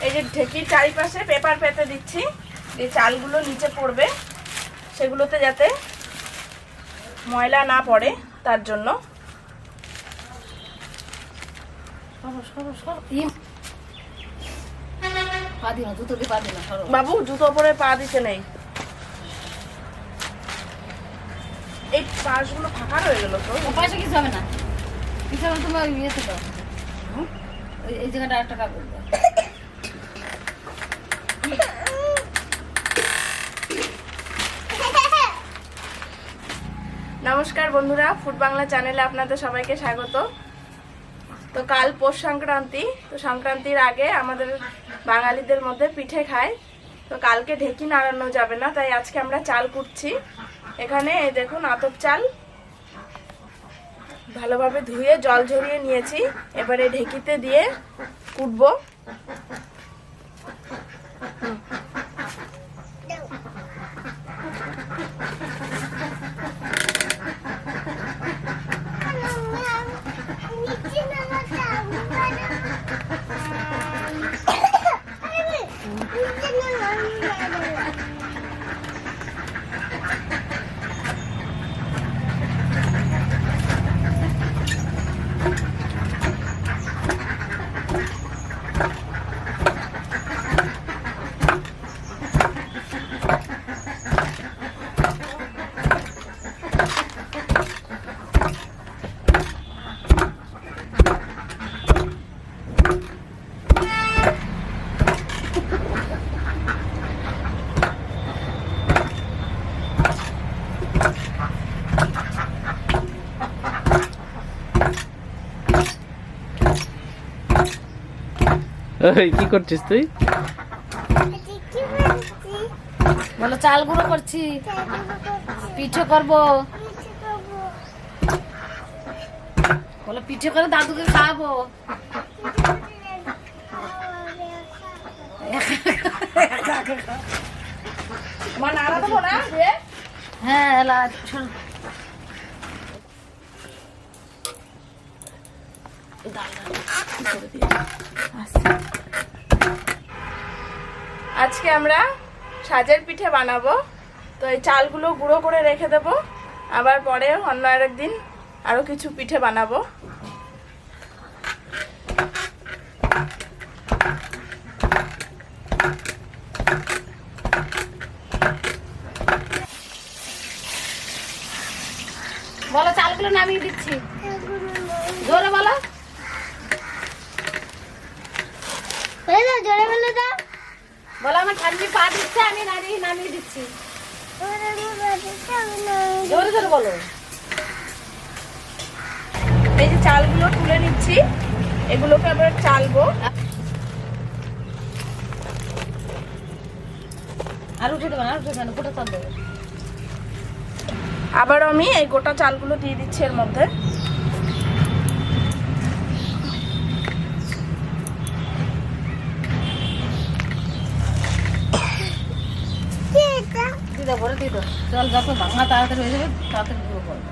এই যে ঢেকির চারিপাশে পেপার পেতে দিচ্ছি, এই চালগুলো নিচে পড়বে, সেগুলোতে যাতে ময়লা না পড়ে তার জন্য। বাবু জুতো পরে পা দিতে নেই। এই পাশগুলো ফাঁকা রয়ে গেল তো, পাশে কিছু হবে না, কিছু হবে তোমার ইয়েতে দাও, এই জায়গাটা একটা কাপড় দাও। নমস্কার বন্ধুরা, ফুড বাংলা চ্যানেলে আপনাদের সবাইকে স্বাগত। তো কাল পৌষ সংক্রান্তি, তো সংক্রান্তির আগে আমাদের বাঙালিদের মধ্যে পিঠে খায়। তো কালকে ঢেকি নাড়ানো যাবে না, তাই আজকে আমরা চাল কুটছি। এখানে এই দেখুন আতপ চাল ভালোভাবে ধুয়ে জল ঝরিয়ে নিয়েছি, এবারে ঢেকিতে দিয়ে কুটবো। কি করছিস তুই? বলো চাল গুঁড়ো করছি, পিঠে করবো। বলো পিঠে করে দাদুকে খাওয়াবো। হ্যাঁ আজকে আমরা সাজের পিঠে বানাবো। তো এই চালগুলো গুঁড়ো করে রেখে দেব, আবার পরে অন্য আরেকদিন আরো কিছু পিঠে বানাবো। বলো চালগুলো নামিয়ে দিচ্ছি, জোরে বলো। জোরে বলো দাও। বলো আমার ঠান্ডি পা দিচ্ছে, আমি নামিয়ে দিচ্ছি। জোরে জোরে বলো। এই যে চালগুলো তুলে নিচ্ছি, এগুলোকে আবার চালবো। আর উঠে দেবেন, আর উঠে দেবেন, গোটা চাল দেবে। আবার আমি এই গোটা চালগুলো দিয়ে দিচ্ছি এর মধ্যে। দিদা ভরে দিদ, চল যত ভাঙা তাড়াতাড়ি হয়ে যাবে তাড়াতাড়ি গুঁড়ো করবে।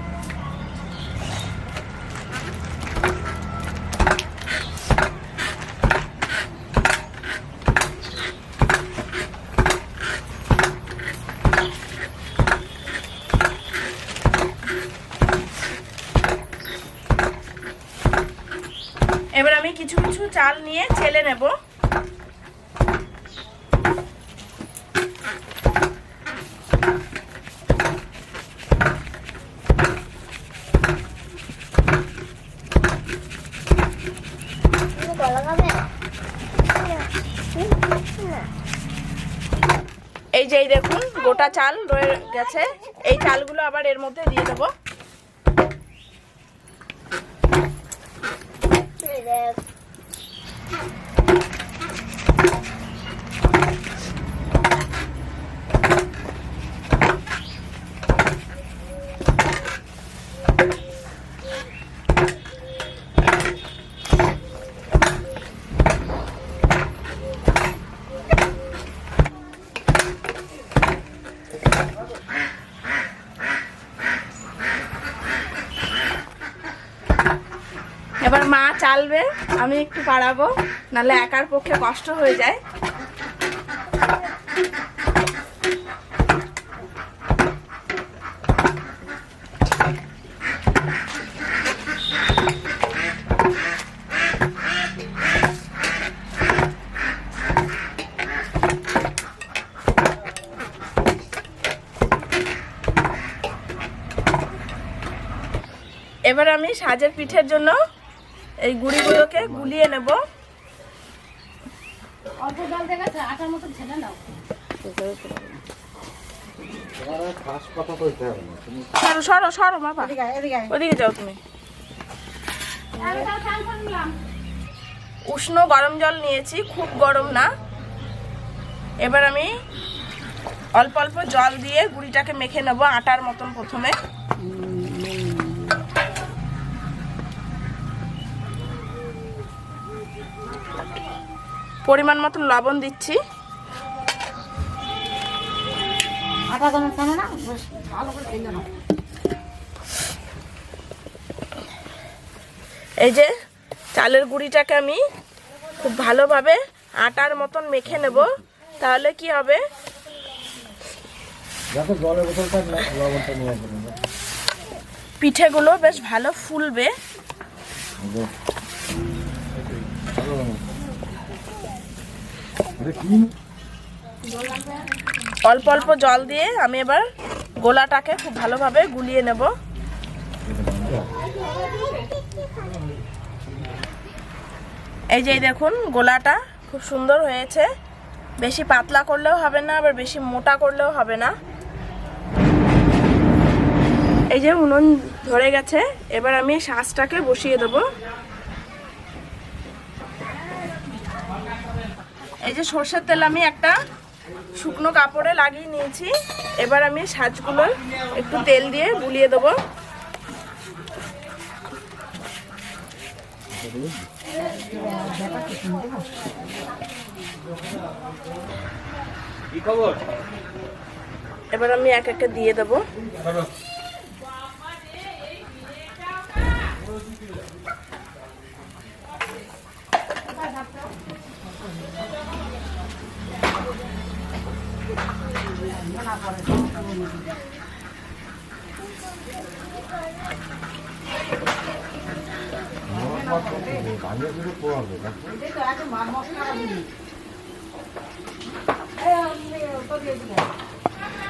এবার আমি কিছু কিছু চাল নিয়ে ছেলে নেব। এই যে দেখুন গোটা চাল রয়ে গেছে, এই চালগুলো আবার এর মধ্যে দিয়ে দেবো। চালবে, আমি একটু পাড়াবো, নাহলে একার পক্ষে কষ্ট হয়ে যায়। এবার আমি সাজের পিঠের জন্য এই গুঁড়িগুলোকে গুলিয়ে নেব। অল্প জল দিয়ে গেছে, আটার মতো ঢেলে নাও। সরো সরো সরো বাবা, ওদিকে যাও তুমি। উষ্ণ গরম জল নিয়েছি, খুব গরম না। এবার আমি অল্প অল্প জল দিয়ে গুঁড়িটাকে মেখে নেব আটার মতন। প্রথমে পরিমাণ মতন লবণ দিচ্ছি। আটা কোনো টানে না, ভালো করে ঢেলে নাও। এই যে চালের গুঁড়িটাকে আমি খুব ভালোভাবে আটার মতন মেখে নেব, তাহলে কি হবে, পিঠেগুলো বেশ ভালো ফুলবে। অল্প অল্প জল দিয়ে আমি এবার গোলাটাকে খুব ভালোভাবে গুলিয়ে নেব। এই যে দেখুন, গোলাটা খুব সুন্দর হয়েছে। বেশি পাতলা করলেও হবে না, আবার বেশি মোটা করলেও হবে না। এই যে উনুন ধরে গেছে, এবার আমি শাঁসটাকে বসিয়ে দেব। এই যে সর্ষের তেল আমি একটা শুকনো কাপড়ে লাগিয়ে নিয়েছি। এবার আমি সাজগুলো একটু তেল দিয়ে বুলিয়ে দেব। এবার আমি এক একে দিয়ে দেব।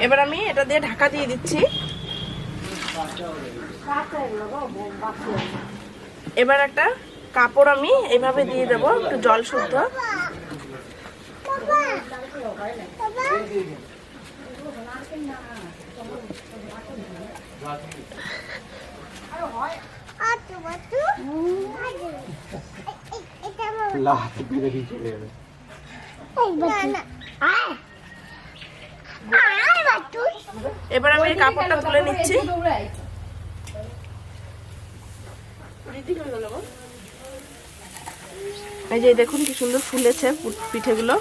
এবার আমি এটা দিয়ে ঢাকা দিয়ে দিচ্ছি। এবার একটা কাপড় আমি এইভাবে দিয়ে দেবো, একটু জল শুদ্ধ। এবার আমি এই কাপড়টা তুলে নিচ্ছি। এই যে দেখুন কি সুন্দর ফুলেছে পিঠেগুলো।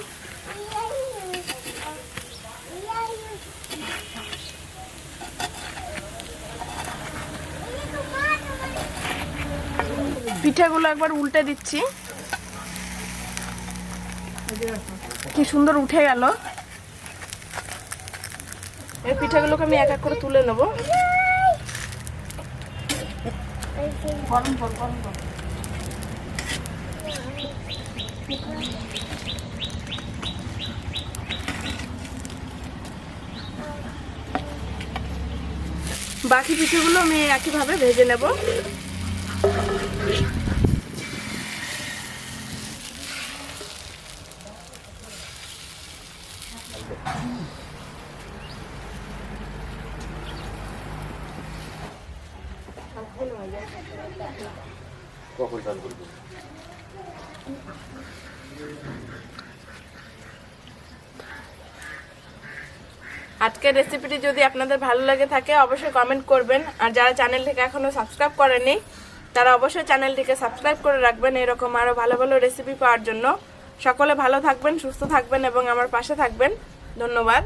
পিঠেগুলো একবার উল্টে দিচ্ছি। কি সুন্দর উঠে গেল। এই পিঠেগুলোকে আমি এক এক করে তুলে নেব। বাকি পিঠেগুলো আমি একইভাবে ভেজে নেব। আজকের রেসিপিটি যদি আপনাদের ভালো লাগে থাকে অবশ্যই কমেন্ট করবেন। আর যারা চ্যানেলটিকে এখনো সাবস্ক্রাইব করেনি তারা অবশ্যই চ্যানেলটিকে সাবস্ক্রাইব করে রাখবেন, এরকম আরো ভালো ভালো রেসিপি পাওয়ার জন্য। সকলে ভালো থাকবেন, সুস্থ থাকবেন এবং আমার পাশে থাকবেন। ধন্যবাদ।